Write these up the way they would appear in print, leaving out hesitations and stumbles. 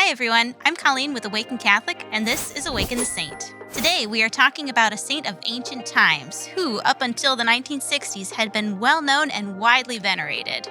Hi everyone, I'm Colleen with Awaken Catholic, and this is Awaken the Saint. Today we are talking about a saint of ancient times who, up until the 1960s, had been well known and widely venerated.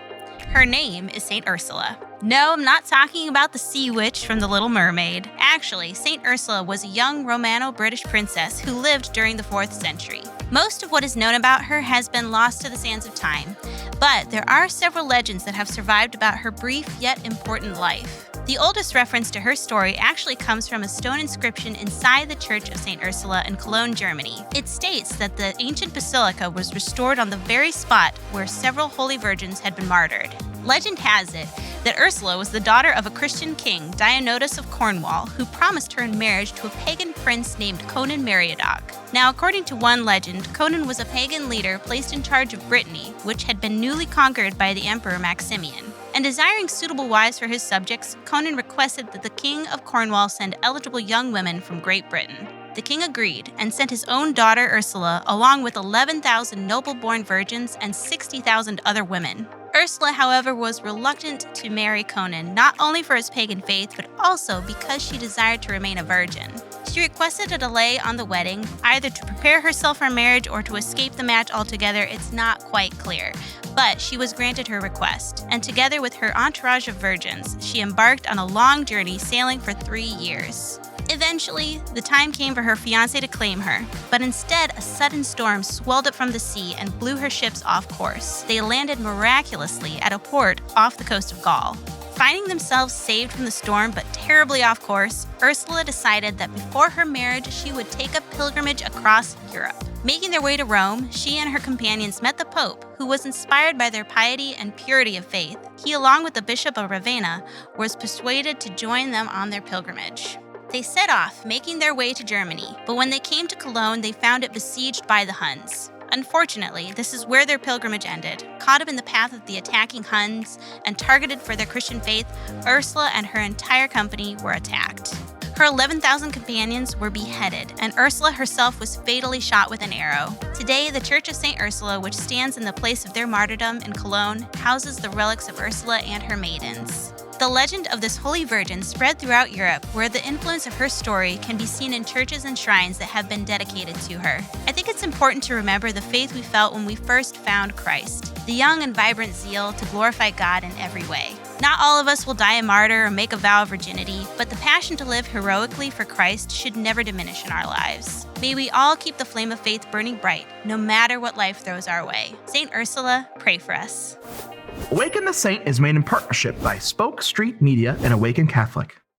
Her name is Saint Ursula. No, I'm not talking about the sea witch from The Little Mermaid. Actually, Saint Ursula was a young Romano-British princess who lived during the 4th century. Most of what is known about her has been lost to the sands of time, but there are several legends that have survived about her brief yet important life. The oldest reference to her story actually comes from a stone inscription inside the Church of St. Ursula in Cologne, Germany. It states that the ancient basilica was restored on the very spot where several holy virgins had been martyred. Legend has it that Ursula was the daughter of a Christian king, Dionysius of Cornwall, who promised her in marriage to a pagan prince named Conan Meriadoc. Now, according to one legend, Conan was a pagan leader placed in charge of Brittany, which had been newly conquered by the Emperor Maximian. And desiring suitable wives for his subjects, Conan requested that the King of Cornwall send eligible young women from Great Britain. The king agreed and sent his own daughter Ursula along with 11,000 noble-born virgins and 60,000 other women. Ursula, however, was reluctant to marry Conan, not only for his pagan faith, but also because she desired to remain a virgin. She requested a delay on the wedding, either to prepare herself for marriage or to escape the match altogether. It's not quite clear. But she was granted her request, and together with her entourage of virgins, she embarked on a long journey sailing for 3 years. Eventually, the time came for her fiancé to claim her, but instead a sudden storm swelled up from the sea and blew her ships off course. They landed miraculously at a port off the coast of Gaul. Finding themselves saved from the storm but terribly off course, Ursula decided that before her marriage she would take a pilgrimage across Europe. Making their way to Rome, she and her companions met the Pope, who was inspired by their piety and purity of faith. He, along with the Bishop of Ravenna, was persuaded to join them on their pilgrimage. They set off, making their way to Germany, but when they came to Cologne, they found it besieged by the Huns. Unfortunately, this is where their pilgrimage ended. Caught up in the path of the attacking Huns and targeted for their Christian faith, Ursula and her entire company were attacked. Her 11,000 companions were beheaded, and Ursula herself was fatally shot with an arrow. Today, the Church of St. Ursula, which stands in the place of their martyrdom in Cologne, houses the relics of Ursula and her maidens. The legend of this holy virgin spread throughout Europe, where the influence of her story can be seen in churches and shrines that have been dedicated to her. I think it's important to remember the faith we felt when we first found Christ, the young and vibrant zeal to glorify God in every way. Not all of us will die a martyr or make a vow of virginity, but the passion to live heroically for Christ should never diminish in our lives. May we all keep the flame of faith burning bright, no matter what life throws our way. Saint Ursula, pray for us. Awaken the Saint is made in partnership by Spoke Street Media and Awaken Catholic.